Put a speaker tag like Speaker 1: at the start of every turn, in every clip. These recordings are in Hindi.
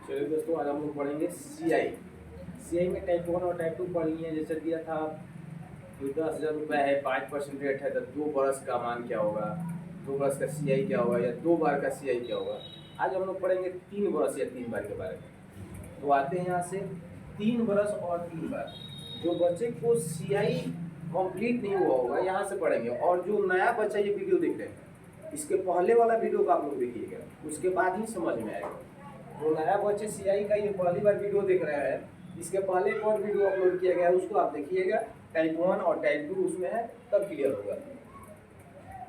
Speaker 1: चलिए दोस्तों, आज हम लोग पढ़ेंगे सीआई। सीआई में टाइप 1 और टाइप 2 पढ़ लिए। जैसे दिया था कि 10,000 रुपये है, 5% रेट है, तो 2 बरस का मान क्या होगा, 2 बरस का सीआई क्या होगा, या 2 बार का सीआई क्या होगा। आज हम लोग पढ़ेंगे 3 बरस या 3 बार के बारे में। तो आते हैं यहाँ से 3 बरस और 3 बार। जो बच्चे को सीआई कंप्लीट नहीं हुआ होगा यहाँ से पढ़ेंगे, और जो नया बच्चा ये वीडियो देख रहे हैं, इसके पहले वाला वीडियो को आप लोग देखिएगा, उसके बाद ही समझ में आएगा। जो नया बच्चे सीआई का ये पहली बार वीडियो देख रहे हैं, इसके पहले एक और वीडियो अपलोड किया गया है, उसको आप देखिएगा। टाइप 1 और टाइप 2 उसमें है, तब क्लियर होगा।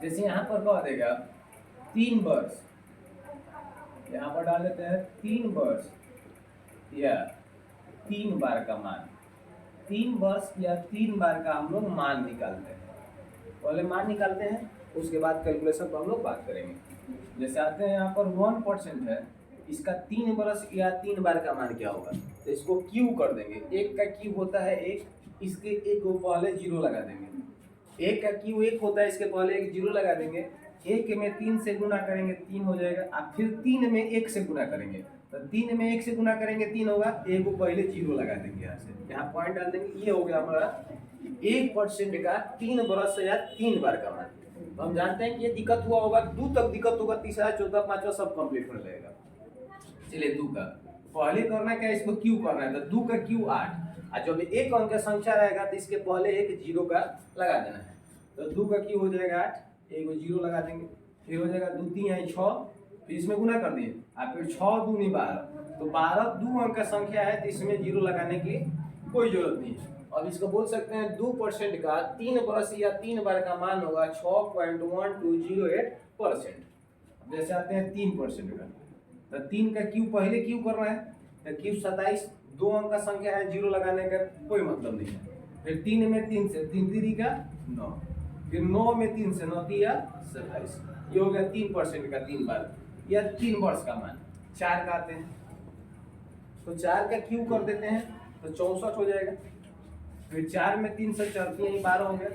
Speaker 1: जैसे यहाँ पर कह देगा 3 वर्ष, यहाँ पर डाल देते हैं 3 वर्ष या 3 बार का मान। 3 वर्ष या 3 बार का हम लोग मान निकालते हैं। पहले मान निकालते हैं, उसके बाद कैलकुलेशन पर हम लोग बात करेंगे। जैसे आते हैं यहाँ पर 1% है, इसका 3 बरस या 3 बार का मान क्या होगा, तो इसको क्यू कर देंगे। 1 का क्यू होता है 1, इसके 1 को पहले 0 लगा देंगे। 1 का क्यू 1 होता है, इसके पहले 1 0 लगा देंगे। 1 में 3 से गुना करेंगे 3 हो जाएगा। अब फिर 3 में 1 से गुना करेंगे, तो 3 में 1 से गुना करेंगे 3 होगा। 1 को पहले 0 लगा देंगे, यहाँ से यहाँ पॉइंट डाल देंगे। ये हो गया हमारा 1% का 3 बरस या 3 बार का मान। तो हम जानते हैं कि ये दिक्कत हुआ होगा, 2 तक दिक्कत होगा, तीसरा चौथा पांचवा सब कंप्लीट हो जाएगा। चलिए 2 का पहले करना क्या है, इसको क्यू करना है, तो 2 का क्यू 8। और जब एक अंक का संख्या रहेगा तो इसके पहले एक 0 का लगा देना है। तो 2 का क्यू हो जाएगा 8, 1 को 0 लगा देंगे। फिर हो जाएगा 2 3 है 6, फिर इसमें गुना कर दिए, और फिर 6 दूनी 12। तो 12 2 अंक का संख्या है, तो इसमें 0 लगाने की कोई जरूरत नहीं है। अब इसको बोल सकते हैं 2% का 3 बरस या 3 बार का मान होगा 6.1208%। जैसे आते हैं 3% का, तो 3 का क्यू पहले क्यू कर रहे हैं, तो क्यू 27, 2 अंक का संख्या है, 0 लगाने का कोई मतलब नहीं है। फिर 3 में 3 से 3 3 का 9, फिर 9 में 3 से 9 3 27। ये हो गया 3% का 3 बार या 3 वर्ष का मान। 4 का आते हैं, तो 4 का क्यू कर देते हैं, तो 64 हो जाएगा। फिर 4 में 3 से 4 3 12 हो गया।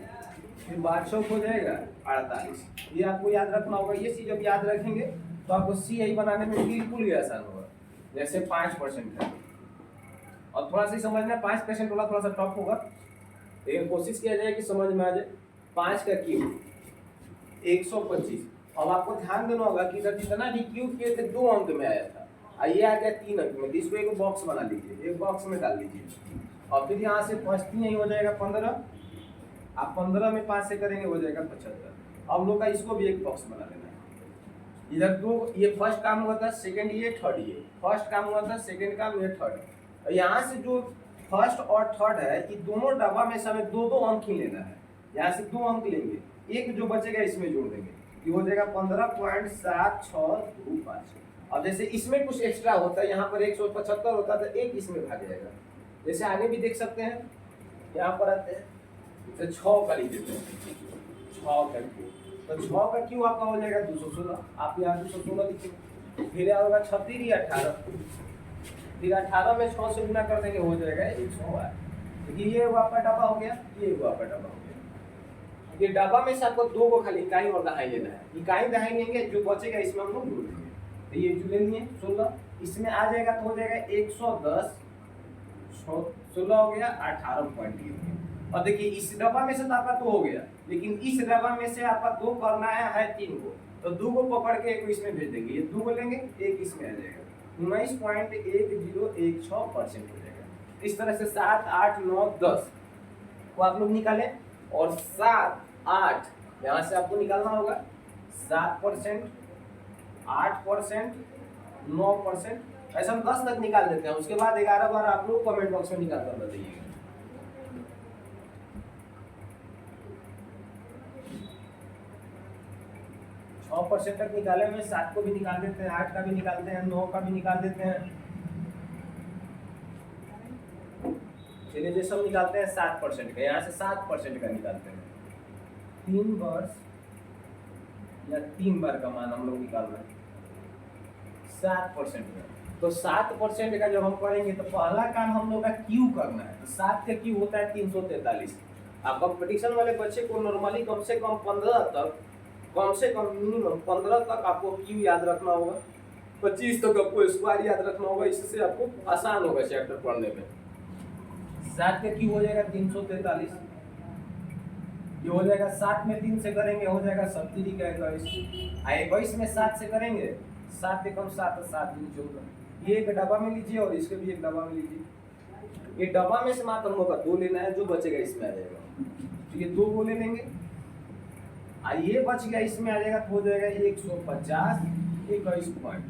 Speaker 1: फिर 12 हो जाएगा 48। ये आपको याद रखना होगा। ये चीज जब याद रखेंगे तो आपको सीआई बनाने में बिल्कुल ही आसान होगा। जैसे 5% है, और थोड़ा सा समझना, 5% वाला थोड़ा सा टफ होगा, लेकिन कोशिश किया जाए कि समझ में आ जाए। 5 का क्यू 125। अब आपको ध्यान देना होगा कि इधर जितना भी क्यू किए थे 2 अंक में आया था, ये आ गया 3 अंक में। इसको एक बॉक्स बना लीजिए, एक बॉक्स में डाल लीजिए, और फिर यहाँ से 5 3 हो जाएगा 15। आप 15 में 5 से करेंगे हो जाएगा 75। अब लोग का इसको भी एक बॉक्स बना लेना है। इधर 2, ये फर्स्ट काम हुआ था, सेकंड ये, थर्ड ये। फर्स्ट काम हुआ था, सेकंड काम ये, थर्ड। और यहाँ से जो फर्स्ट और थर्ड है, ये दोनों डब्बा में हमें 2 अंक ही लेना है। यहाँ से 2 अंक लेंगे, एक जो बचेगा इसमें जोड़ देंगे, ये हो जाएगा 15.7625। अब जैसे इसमें कुछ एक्स्ट्रा होता है, यहाँ पर 175 होता है, तो एक इसमें भाग जाएगा। जैसे आगे भी देख सकते हैं, यहाँ पर आते हैं, तो 6 का लिख देते हैं, 6 का क्यू। तो 6 का क्यू आपका हो जाएगा 216। आप यहाँ 216 लिखिए। फिर होगा 36 या 18, फिर 18 में 6 से गुना कर देंगे, हो जाएगा 108। देखिए ये आपका डब्बा हो गया, ये आपका डब्बा हो गया। ये डब्बा में से आपको 2 को खाली इकाई और दहाई लेना है। इकाई दहाई लेंगे, जो बचेगा इसमें हम लोग जोड़ देंगे। तो ये जो ले लिए 16, इसमें आ जाएगा तो हो जाएगा 110। 16 हो गया, 18 पॉइंट हो गया। और देखिए इस डब्बा में से तो आपका 2 हो गया, लेकिन इस डब्बा में से आपका 2 करना है 3 को, तो 2 को पकड़ के 1 इसमें भेज देंगे। ये 2 को लेंगे, 1 इसमें आ जाएगा, 19.10% हो जाएगा। इस तरह से 7 8 9 10 को आप लोग निकालें, और 7 8 यहाँ से आपको निकालना होगा। 7%, 8%, 9%, ऐसा हम 10 तक निकाल देते हैं। उसके बाद 11 बार आप लोग कमेंट बॉक्स में निकाल कर बताइएगा। 6% तक निकाले हुए, 7 को भी निकाल देते हैं, 8 का भी निकालते हैं, 9 का भी निकाल देते हैं। चलिए जैसे हम निकालते हैं 7% का, यहाँ से 7% का निकालते हैं। 3 वर्ष या 3 बार का मान हम लोग निकालना है 7% का। तो 7% का जब हम करेंगे तो पहला काम हम लोग का क्यू करना है। तो 7 का क्यू होता है 343। आप कंपटीशन वाले बच्चे को नॉर्मली कम से कम मिनिमम 15 तक आपको क्यू याद रखना होगा। 25 तक आपको स्क्वायर याद रखना होगा, इससे आपको आसान होगा चैप्टर पढ़ने में। 7 का क्यूब हो जाएगा 343, ये हो जाएगा 7 में 3 से करेंगे हो जाएगा 7 3 का 21, 21 में 7 से करेंगे 7 एकम 7 7 दूनी 14। ये एक डब्बा में लीजिए और इसके भी एक डब्बा में लीजिए। ये डब्बा में से मात्र हम लोग का 2 लेना है, जो बचेगा इसमें आ जाएगा, तो ये 2 वो ले लेंगे। ये बच गया इसमें आ जाएगा तो हो जाएगा 150 21 पॉइंट।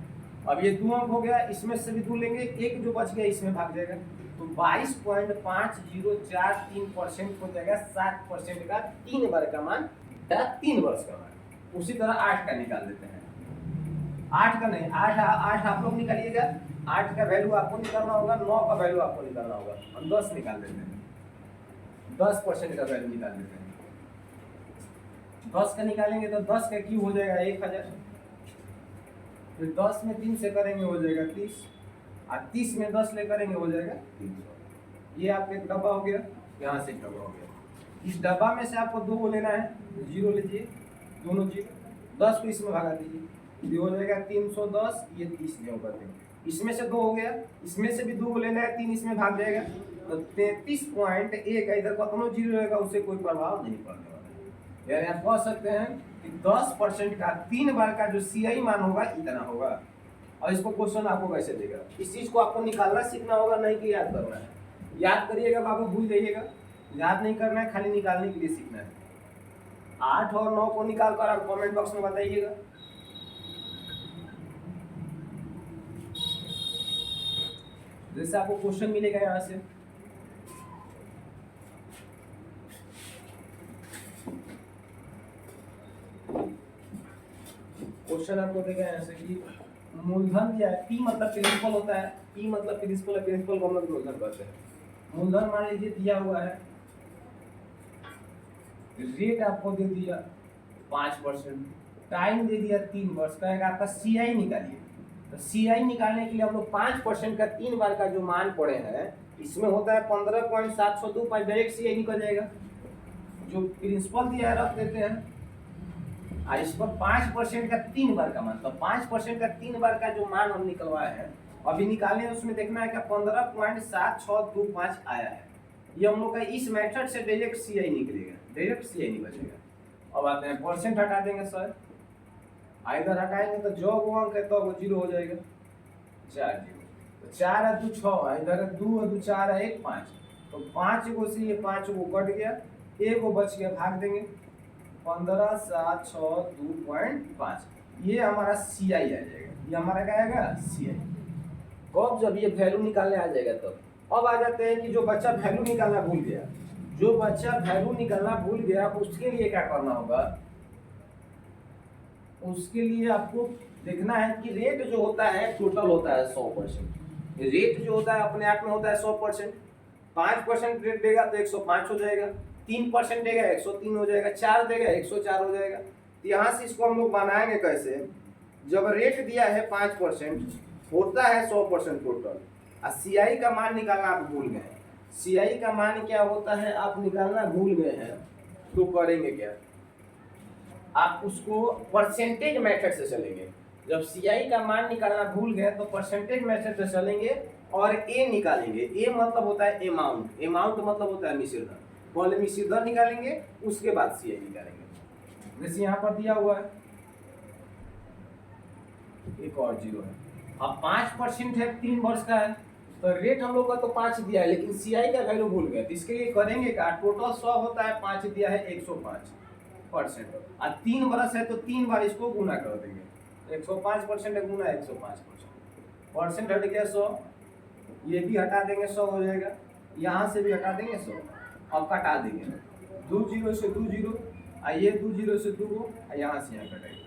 Speaker 1: अब ये 2 अंक हो गया, इसमें से भी 2 लेंगे, एक जो बच गया इसमें भाग जाएगा, तो 22.5043% हो जाएगा 7% का 3 बार का मान या 3 वर्ष का मान। उसी तरह 8 का निकाल देते हैं। 8 का नहीं, 8 आप लोग निकालिएगा, 8 का वैल्यू आपको निकालना होगा, 9 का वैल्यू आपको निकालना होगा, हम 10 निकाल देते हैं, 10% का वैल्यू निकाल देते हैं। 10 का निकालेंगे तो 10 का क्यूब हो जाएगा 1000, फिर 10 में 3 से करेंगे हो जाएगा 30, और 30 में 10 ले करेंगे हो जाएगा 300। ये आपका एक डब्बा हो गया, यहाँ से एक डब्बा हो गया। इस डब्बा में से आपको 2 लेना है, 0 लीजिए, दोनों 0, 10 को इसमें भगा दीजिए, ये हो जाएगा 310, ये 30 ले होगा, इसमें से 2 हो गया, इसमें से भी 2 लेना है, 3 इसमें भाग जाएगा, तो 33.1 इधर का दोनों 0 रहेगा, उससे कोई प्रभाव नहीं पड़ने वाला है। यानी आप कह सकते हैं कि 10% का 3 बार का जो CI मान होगा इतना होगा। और इसको क्वेश्चन आपको कैसे देगा, इस चीज को आपको निकालना सीखना होगा, नहीं कि याद करना है। याद करिएगा बाबू, भूल जाइएगा, याद नहीं करना है, खाली निकालने के लिए सीखना है। 8 और 9 को निकाल कर आप कमेंट बॉक्स में बताइएगा। जैसे आपको क्वेश्चन मिलेगा यहाँ से, क्वेश्चन आपको देगा यहाँ से कि मूलधन दिया है, P मतलब प्रिंसिपल होता है, P मतलब प्रिंसिपल है, प्रिंसिपल को हम लोग मूलधन कहते हैं। मूलधन मान लीजिए दिया हुआ है, रेट आपको दे दिया 5%, टाइम दे दिया 3 वर्ष, कहेगा आपका CI निकालिए। तो CI निकालने के लिए हम लोग 5% का 3 बार का जो मान पड़े हैं, इसमें होता है 15.702, डायरेक्ट CI निकल जाएगा। जो प्रिंसिपल दिया है रख देते हैं, और इस पर 5% का 3 बार का मान, तो 5% का 3 बार का जो मान हम निकलवाए हैं अभी निकाले, उसमें देखना है कि 15.7625 आया है। ये हम लोग का इस मेथड से डायरेक्ट CI निकलेगा, डायरेक्ट CI निकलेगा। अब आते हैं परसेंट हटा देंगे सर, इधर हटाएंगे तो जो वो अंक है तो वो 0 हो जाएगा, 4 0, तो 4 है 2 6, इधर 2 है 2 4 है 1 5, तो 5 को से ये 5 को कट गया, 1 को बच गया, भाग देंगे 15.762.5, ये हमारा CI आ जाएगा। ये हमारा क्या आएगा CI। कब, जब ये वैल्यू निकालने आ जाएगा तब। अब आ जाते हैं कि जो बच्चा वैल्यू निकालना भूल गया, जो बच्चा वैल्यू निकालना भूल गया उसके लिए क्या करना होगा, उसके लिए आपको देखना है कि रेट जो होता है टोटल होता है 100%। रेट जो होता है अपने आप में होता है 100%। 5% रेट देगा तो 105 हो जाएगा, 3% देगा 103 हो जाएगा, 4 देगा 104 हो जाएगा। तो यहाँ से इसको हम लोग बनाएंगे कैसे, जब रेट दिया है 5% होता है 100% टोटल, और CI का मान निकालना आप भूल गए हैं। CI का मान क्या होता है आप निकालना भूल गए हैं, तो करेंगे क्या, आप उसको परसेंटेज मेथड से चलेंगे। जब CI का मान निकालना भूल गए तो परसेंटेज मेथड से चलेंगे और A निकालेंगे। A मतलब होता है अमाउंट, अमाउंट मतलब होता है मिश्र धन। पहले मिश्र धन निकालेंगे, उसके बाद CI निकालेंगे। जैसे यहाँ पर दिया हुआ है, एक और 0 है। अब 5% है, 3 वर्ष का है, तो रेट हम लोग का तो 5 दिया है, लेकिन CI का वैल्यू भूल गए, तो इसके लिए करेंगे क्या, टोटल 100 होता है, 5 दिया है 105%, और 3 वर्ष है तो 3 बार इसको गुना कर देंगे, 105% है गुना 105%, परसेंट हट गया 100, ये भी हटा देंगे 100 हो जाएगा, यहाँ से भी हटा देंगे 100, अब कटा देंगे 2 0 से 2 0, ये 2 0 से 2 को, यहाँ से यहाँ कटेंगे।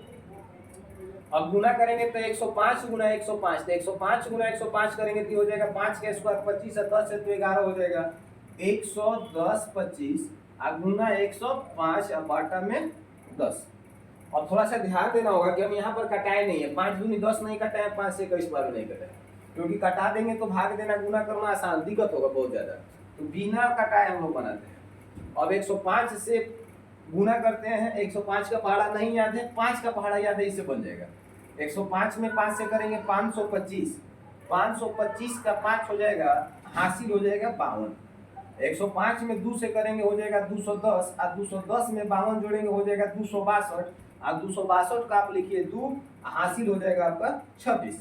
Speaker 1: अब गुना करेंगे तो 105 गुना 105, तो 105 गुना 105 करेंगे तो हो जाएगा 5 का स्क्वायर 25 है, 10 है तो 11 हो जाएगा, 110 25 गुना 105 बाटा में 10। और थोड़ा सा ध्यान देना होगा कि हम यहाँ पर कटाए नहीं है, 5 दूनी 10 नहीं कटाए, 5 से 21 बार नहीं कटाए, क्योंकि कटा देंगे तो भाग देना गुना करना आसान दिक्कत होगा बहुत ज़्यादा, तो बिना कटाए हम लोग बनाते हैं। अब 105 से गुना करते हैं, 105 का पहाड़ा नहीं याद है, 5 का पहाड़ा याद है, इससे बन जाएगा। 105 में 5 से करेंगे 525, 525 का 5 हो जाएगा, हासिल हो जाएगा 52। 105 में 2 से करेंगे हो जाएगा 210, और 210 में 52 जोड़ेंगे हो जाएगा 262, और 262 का आप लिखिए 2, हासिल हो जाएगा आपका 26।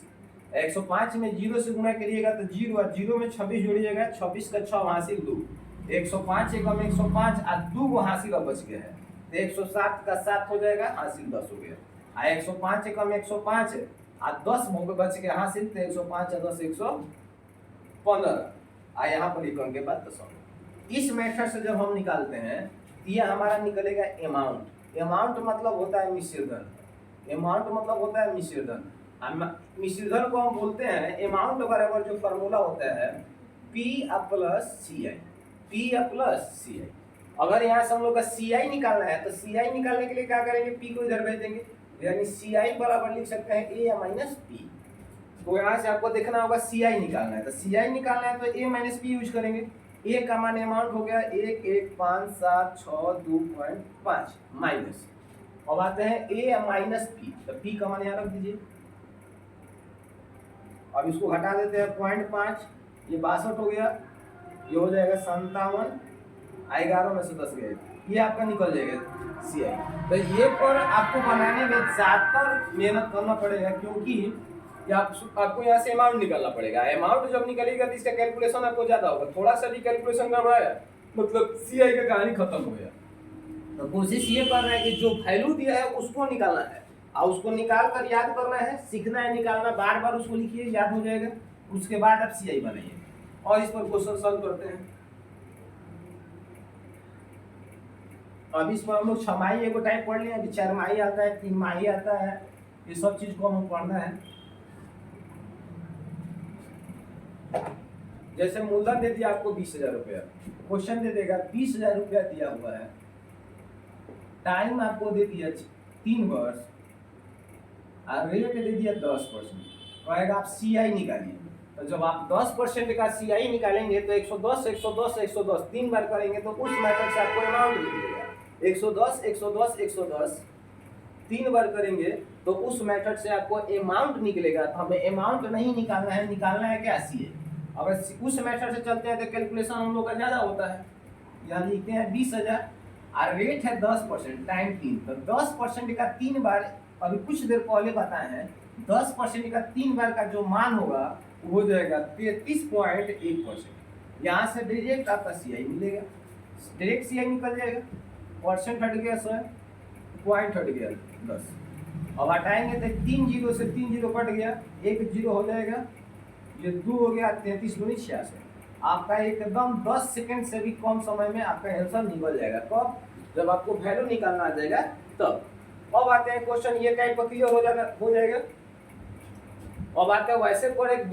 Speaker 1: 105 में 0 से गुणा करिएगा तो 0, और 0 में 26 जोड़िएगा, 26 का 6 हासिल 2, 105 एकम 105 और 2 को हासिल बच गया है तो 107 का 7 हो जाएगा, हासिल 10 हो गया। आ 105 एकम 105 और 10 बच गया हासिल, तो 105 और 10 115, आ यहाँ पर एकम के बाद 10। इस मेथड से जब हम निकालते हैं ये हमारा निकलेगा अमाउंट। अमाउंट मतलब होता है मिश्र धन, अमाउंट मतलब होता है मिश्र धन। मिश्र धन को हम बोलते हैं अमाउंट बराबर जो फॉर्मूला होता है P प्लस सी आई, P प्लस सी आई। अगर यहाँ से हम लोग का सी आई निकालना है तो सी आई निकालने के लिए क्या करेंगे, P को इधर भेज देंगे, यानी सी आई बराबर लिख सकते हैं A माइनस पी। तो यहाँ से आपको देखना होगा सी आई निकालना है, तो सी आई निकालना है तो A माइनस पी यूज करेंगे। ए का मान अमाउंट हो गया 1,1,5,7,6,2.5 माइनस, अब आते हैं ए माइनस पी, तो पी का मान यहाँ रख दीजिए। अब इसको हटा देते हैं 0.5, ये 62 हो गया, ये हो जाएगा 57, 11 में से 10 गए, ये आपका निकल जाएगा सी आई। तो ये पर आपको बनाने में ज़्यादा मेहनत करना पड़ेगा, क्योंकि आपको यहाँ से अमाउंट निकालना पड़ेगा। अमाउंट जब निकलेगा तो इसका कैलकुलेशन आपको ज्यादा होगा, थोड़ा सा भी कैलकुलेशन गड़बड़ाया मतलब सीआई का कहानी खत्म हो गया। तो कोशिश ये कर रहे हैं कि जो वैल्यू दिया है उसको निकालना है, और उसको निकाल कर याद करना है, सीखना है निकालना, बार बार उसको लिखिए, याद हो जाएगा। उसके बाद आप सीआई बनाइए और इस पर क्वेश्चन सॉल्व करते हैं। अब इस पर हम लोग 6 माही एगो टाइप पढ़ लिया, अभी 4 माही आता है, 3 माही आता है, ये सब चीज को हमें पढ़ना है। जैसे मूलधन दे दिया आपको 20,000 रुपया, क्वेश्चन दे देगा 20,000 रुपया दिया हुआ है, टाइम आपको दे दिया 3 वर्ष, और रेट दे दिया 10%, कहेगा आप सीआई निकालिए। तो जब आप 10% का सीआई निकालेंगे तो 110 110 110 3 बार करेंगे तो उस मेथड से आपको अमाउंट मिलेगा। 110 110 110 3 बार करेंगे तो उस मेथड से आपको अमाउंट निकलेगा। तो हमें अमाउंट नहीं निकालना है, निकालना है क्या, सीए। अगर उस मेथड से चलते हैं तो कैलकुलेशन हम लोग का ज़्यादा होता है। यहाँ लिखते हैं 20,000 और रेट है 10%, टाइम 3, तो 10% का 3 बार, अभी कुछ देर पहले बताए हैं, 10% का 3 बार का जो मान होगा वो हो जाएगा 33.1%। यहाँ से डायरेक्ट आपका सीआई मिलेगा, डायरेक्ट सीआई निकल जाएगा, परसेंट हट गया 100, पॉइंट हट गया 10। अब हटाएंगे तो 3 जीरो से 3 जीरो कट गया, 1 जीरो हो जाएगा, ये 2 हो गया, 33 दूनी 66। आपका एकदम 10 सेकंड से भी कम समय में आपका आंसर निकल जाएगा। कब? जब आपको वैल्यू निकालना आ जाएगा तब। अब आते हैं क्वेश्चन ये टाइप का क्लियर हो जाएगा। अब आते हैं वैसे पर एक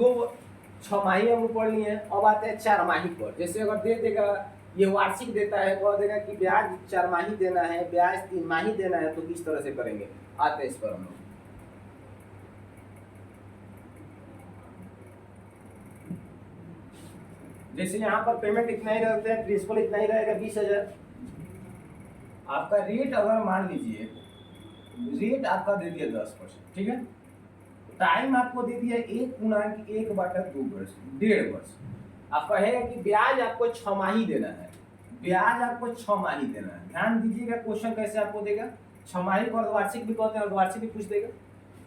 Speaker 1: 6 माही हम पढ़ लिए हैं, अब आते हैं 4 माही पर। जैसे अगर दे देगा ये वार्षिक देता है, कह देगा कि ब्याज 4 माही देना है, ब्याज 3 माही देना है, तो किस तरह से करेंगे, आते हैं इस पर हम लोग। जैसे यहाँ पर पेमेंट इतना ही रहते हैं, प्रिंसिपल इतना ही रहेगा 20,000। आपका रेट अगर मान लीजिए, रेट आपका दे दिया 10%, ठीक है। टाइम आपको दे दिया 1/1/2 वर्ष, 1.5 वर्ष। आपका है कि ब्याज आपको 6 माही देना है, ब्याज आपको 6 माही देना है। ध्यान दीजिएगा क्वेश्चन कैसे आपको देगा, 6 माही को अर्धवार्षिक भी कहते हैं, अर्धवार्षिक भी पूछ देगा।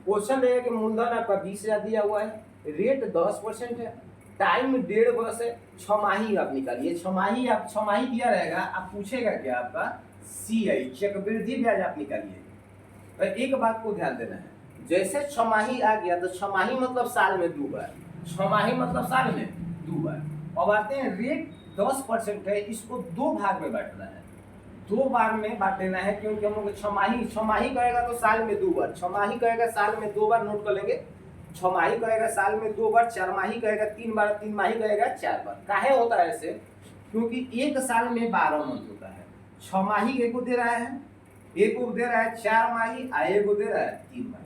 Speaker 1: क्वेश्चन देगा कि मूलधन आपका 20,000 दिया हुआ है, रेट 10% है, टाइम 1.5 वर्ष है, 6 माही आप निकालिए। 6 माही आप 6 माही दिया रहेगा, आप पूछेगा क्या आपका सीआई, चक्रवृद्धि ब्याज आप निकालिए। तो एक बात को ध्यान देना है, जैसे 6 माही आ गया तो 6 माही मतलब साल में 2 बार, 6 माही मतलब साल में 2 बार। अब आते हैं रेट 10% है, इसको 2 भाग में बांटना है, 2 बार में बांट देना है, क्योंकि हम लोग 6 माही कहेगा तो साल में 2 बार, 6 माही कहेगा साल में 2 बार, नोट कर लेंगे। 6 माही कहेगा साल में 2 बार, 4 माही कहेगा 3 बार, 3 माही कहेगा 4 बार। काहे होता है ऐसे, क्योंकि एक साल में 12 मंथ होता है। 6 माही एक को दे रहा है, एक को दे रहा है 4 माही, एक को दे रहा है 3 माही।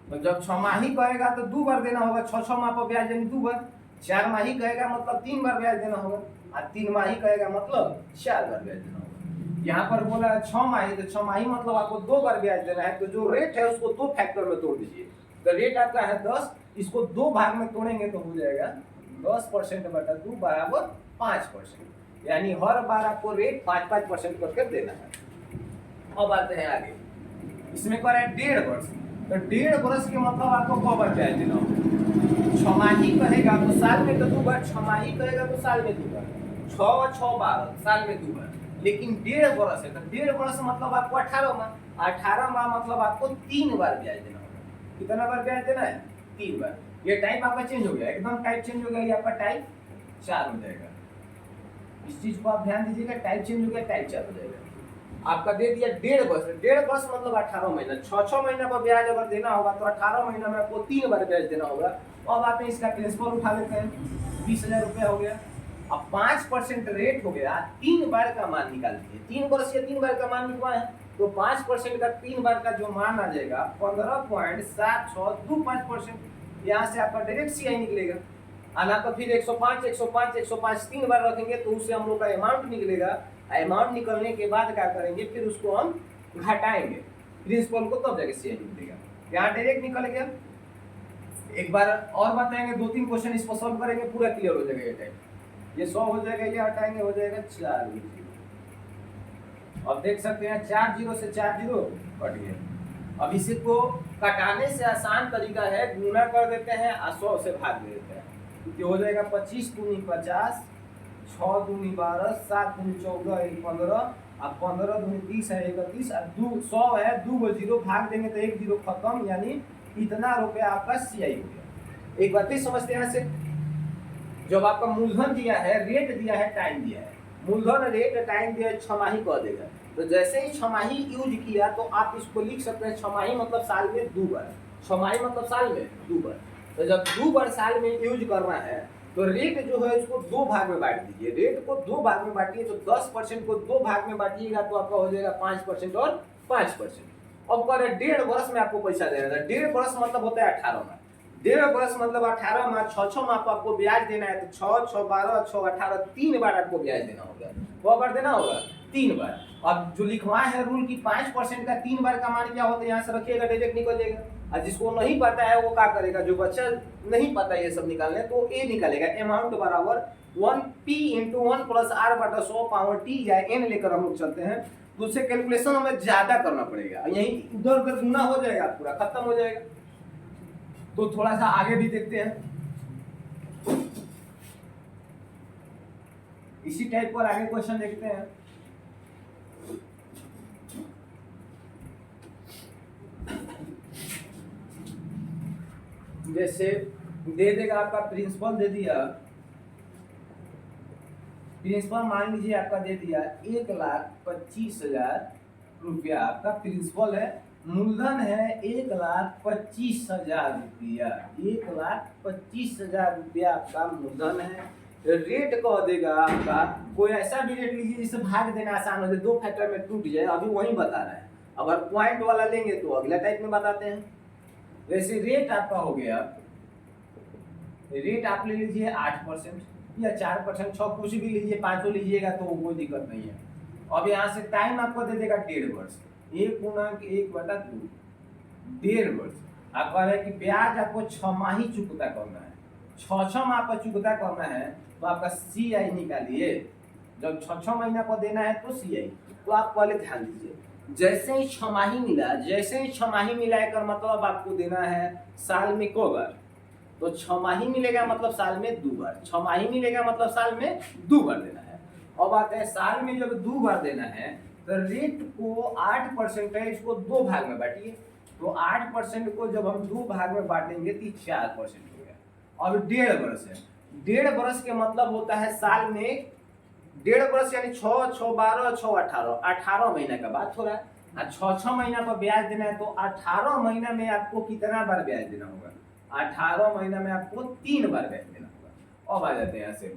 Speaker 1: तो जब 6 माही कहेगा तो 2 बार देना होगा, 6 माह पर ब्याज देंगे 2 बार। 4 माही कहेगा मतलब 3 बार ब्याज देना होगा, और 3 माही कहेगा मतलब 4 बार ब्याज देना होगा। यहाँ पर बोला 6 माही, तो 6 माही मतलब आपको 2 बार ब्याज देना है, तो जो रेट है उसको 2 फैक्टर में तोड़ दीजिए। तो रेट आपका है 10, इसको 2 भाग में तोड़ेंगे तो हो जाएगा 10% बटा 2 बराबर 5%, यानी हर बार आपको रेट 5-5% करके देना है। अब आते हैं आगे, इसमें कर है 1.5 वर्ष, तो 1.5 वर्ष के मतलब आपको कब बार ब्याज देना होगा? छमाही कहेगा तो साल में तो 2 बार, छमाही कहेगा तो साल में 2 बार, 6 और 6 12 साल में 2 बार, लेकिन 1.5 वर्ष है तो 1.5 वर्ष मतलब आपको 18 माह, 18 माह मतलब आपको 3 बार ब्याज देना होगा। कितना बार ब्याज देना है? 3 बार। ये टाइप आपका चेंज हो गया, एकदम टाइप चेंज हो गया, ये आपका टाइप 4 हो जाएगा। इस चीज को आप ध्यान दीजिएगा, टाइप चेंज हो गया, टाइप 4 हो जाएगा। आपका दे दिया 1.5 वर्ष, 1.5 वर्ष मतलब 18 महीना, 6-6 महीना पर ब्याज अगर देना होगा तो 18 महीना में आपको 3 बार ब्याज देना होगा। अब आप इसका प्रिंसिपल उठा लेते हैं, 20,000 रुपया हो गया। अब 5% रेट हो गया, 3 बार का मान निकाल दीजिए, 3 वर्ष या 3 बार का मान निकलवाए तो 5% का 3 बार का जो मान आ जाएगा 15.7625%। यहाँ से आपका डायरेक्ट सीआई निकलेगा, आना तो फिर 105 105 105 3 बार रखेंगे तो उससे हम लोग का अमाउंट निकलेगा। अमाउंट निकलने के बाद क्या करेंगे, फिर उसको हम घटाएंगे प्रिंसिपल को, तब जाके सीआई निकलेगा। यहाँ डायरेक्ट निकल गया। एक बार और बताएंगे, 2-3 क्वेश्चन इसको सॉल्व करेंगे, पूरा क्लियर हो जाएगा। ये टाइप ये 100 हो जाएगा, ये हटाएंगे हो जाएगा 4 0। अब देख सकते हैं 4 0 से 4 0 कट गया। अब इसी को कटाने से आसान तरीका है, गुना कर देते हैं और 100 से भाग दे देते हैं, तो हो जाएगा 25 दूनी 50, 6 दूनी 12, 7 दूनी 14, 15, अब 15 दूनी 30 है 31, अब 100 है, 2 0 भाग देंगे तो 1 0 खत्म, यानी इतना रुपया आपका सीआई हो गया। एक बात फिर समझते हैं से, जब आपका मूलधन दिया है, रेट दिया है, टाइम दिया है, मूलधन रेट टाइम दिया है, छमाही कह देगा, तो जैसे ही छमाही यूज किया तो आप इसको लिख सकते हैं छमाही मतलब साल में 2 बार, छमाही मतलब साल में 2 बार। तो जब 2 बार साल में यूज करना है तो रेट जो है उसको 2 भाग में बांट दीजिए, रेट को 2 भाग में बांटिए, तो 10% को 2 भाग में बांटिएगा तो आपका हो जाएगा 5% और 5%। अब कह रहे 1.5 वर्ष में आपको पैसा देना है, 1.5 वर्ष मतलब होता है 18 माह, 1.5 वर्ष मतलब 18 माह, 6-6 माह पर आपको ब्याज देना है, तो 6 6 12 6 18 3 बार आपको ब्याज देना होगा। वो बार देना होगा 3 बार। अब जो लिखवाए है रूल की 5% का 3 बार का मान क्या होता है, यहाँ से रखिएगा, डायरेक्ट निकल जाएगा। और जिसको नहीं पता है वो क्या करेगा, जो बच्चा नहीं पता ये सब निकालने, तो ए निकालेगा, अमाउंट बराबर 1p × 1 + r/100 पावर t या n लेकर हम लोग चलते हैं, तो उससे कैलकुलेशन हमें ज्यादा करना पड़ेगा, यही उधर उधर गुना हो जाएगा, पूरा खत्म हो जाएगा। तो थोड़ा सा आगे भी देखते हैं, इसी टाइप पर आगे क्वेश्चन देखते हैं। जैसे दे देगा आपका प्रिंसिपल दे दिया, प्रिंसिपल मान लीजिए आपका दे दिया 1,25,000 रुपया आपका प्रिंसिपल है, मूलधन है 1,25,000 रुपया, 1,25,000 रुपया आपका मूलधन है। रेट कह देगा आपका, कोई ऐसा भी रेट लीजिए जिससे भाग देना आसान हो जाए, 2 फैक्टर में टूट जाए, अभी वही बता रहा है। अगर पॉइंट वाला लेंगे तो अगला टाइप में बताते हैं। वैसे रेट आपका हो गया, रेट आप ले लीजिए 8% या 4%, 6 कुछ भी लीजिए, 5 लीजिएगा तो कोई दिक्कत नहीं है। अब यहाँ से टाइम आपको दे देगा 1.5 वर्ष, 1/1/2 1.5 वर्ष। आप कह रहे हैं कि ब्याज आपको 6 माही चुकता करना है, 6-6 माह पर चुकता करना है, तो आपका सीआई निकालिए। जब 6-6 महीना पर देना है तो सीआई, तो आप पहले ध्यान दीजिए, जैसे ही 6 माही मिला, जैसे ही 6 माही मिला का मतलब आपको देना है साल में को बार, तो 6 माही मिलेगा मतलब साल में 2 बार, 6 माही मिलेगा मतलब साल में 2 बार देना है। अब आते हैं साल में जब 2 बार देना है तो रेट को 8% है, इसको 2 भाग में बांटिए, तो 8% को जब हम 2 भाग में बांटेंगे तो 4% हो गया। अब 1.5 वर्ष है, 1.5 वर्ष के मतलब होता है साल में 1.5 वर्ष यानी 6 6 12 6 18 18 महीना का बात हो रहा है, और 6-6 महीना पर ब्याज देना है, तो 18 महीना में आपको कितना बार ब्याज देना होगा, 18 महीना में आपको 3 बार ब्याज देना होगा। अब आ जाते हैं यहाँ से,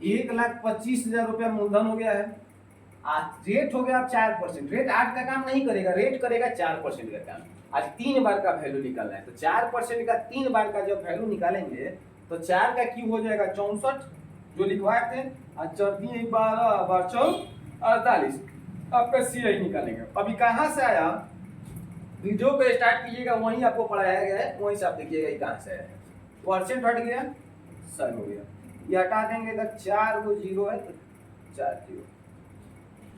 Speaker 1: 1,25,000 रुपया मूलधन हो गया है, रेट हो गया 4%, रेट 8 का काम नहीं करेगा, रेट करेगा 4% का काम। आज 3 बार का वैल्यू निकालना है, तो 4% का 3 बार का जब वैल्यू निकालेंगे तो 4 का क्यूब हो जाएगा 64 जो लिखवाए थे, और 4 12 12 48 आपका सीआई निकालेंगे। अभी कहाँ से आया, जो पे स्टार्ट कीजिएगा वहीं आपको पढ़ाया गया है, वहीं से आप देखिएगा ये कहाँ से है। परसेंट हट गया, सन हो गया, ये हटा देंगे इधर 4 गो जीरो है तो 4 जीरो,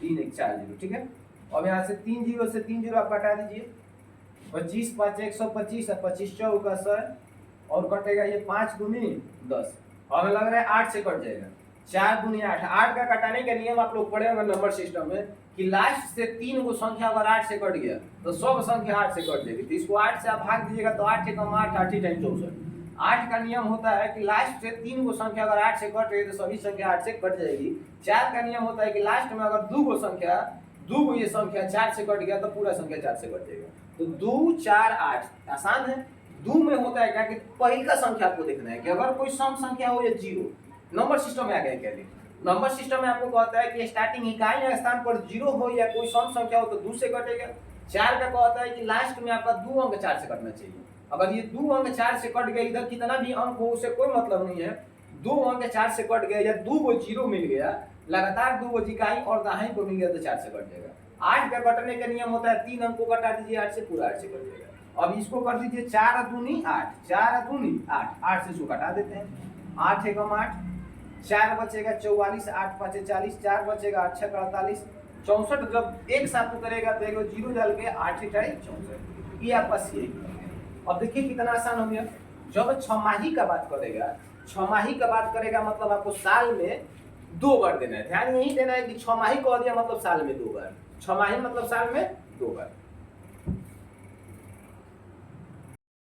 Speaker 1: 3 1 4 जीरो, ठीक है। अब यहाँ से 3 जीरो से 3 जीरो आप हटा दीजिए, 25 5 125 और 25 चौका 100 और कटेगा ये 5 दूनी 10, और हमें लग रहा है 8 से कट जाएगा। 4 दूनी 8, 8 का कटाने का नियम आप लोग पढ़े होंगे नंबर सिस्टम में कि लास्ट से 3 गो संख्या अगर 8 से कट गया तो सब संख्या 8 से कट जाएगी, तो इसको 8 से आप भाग दीजिएगा तो 8 कम 8 8 ही टाइम 64। 8 का नियम होता है कि लास्ट से 3 गो संख्या अगर 8 से कट रही है तो सभी संख्या 8 से कट जाएगी। 4 का नियम होता है कि लास्ट में अगर 2 गो संख्या, 2 गो ये संख्या 4 से कट गया तो पूरा संख्या 4 से कट जाएगा। तो 2 4 8 आसान है। 2 में होता है क्या कि पहली का संख्या आपको देखना है कि अगर कोई सम संख्या हो या जीरो, नंबर सिस्टम में आ गया क्या, नंबर सिस्टम में आपको कहता है कि स्टार्टिंग इकाई या स्थान पर जीरो हो या कोई सम संख्या हो तो 2 से कटेगा। 4 का कहता है कि लास्ट में आपका 2 अंक 4 से कटना चाहिए। अगर ये 2 अंक 4 से कट गया, इधर कितना भी अंक हो उससे कोई मतलब नहीं है, 2 अंक 4 से कट गया या 2 गो जीरो मिल गया, लगातार 2 गो इकाई और दहाई को मिल गया तो 4 से कट जाएगा। 8 का कटने का नियम होता है 3 अंक को कटा दीजिए 8 से, पूरा 8 से कट जाएगा। अब इसको कर दीजिए 4 दूनी 8, 4 दूनी 8, 8 से इसको कटा देते हैं, 8 एकम 8, 4 बचेगा 44, 8 5 40, 4 बचेगा 8 6 48, 64 जब एक साथ उतरेगा तो एक जीरो डाल के 8 8 64, ये आपका सी। अब देखिए कितना आसान हो गया। जब छमाही का बात करेगा, छमाही का बात करेगा मतलब आपको साल में 2 बार देना है, ध्यान यही देना है कि छमाही कह दिया मतलब साल में 2 बार, छमाही मतलब साल में 2 बार।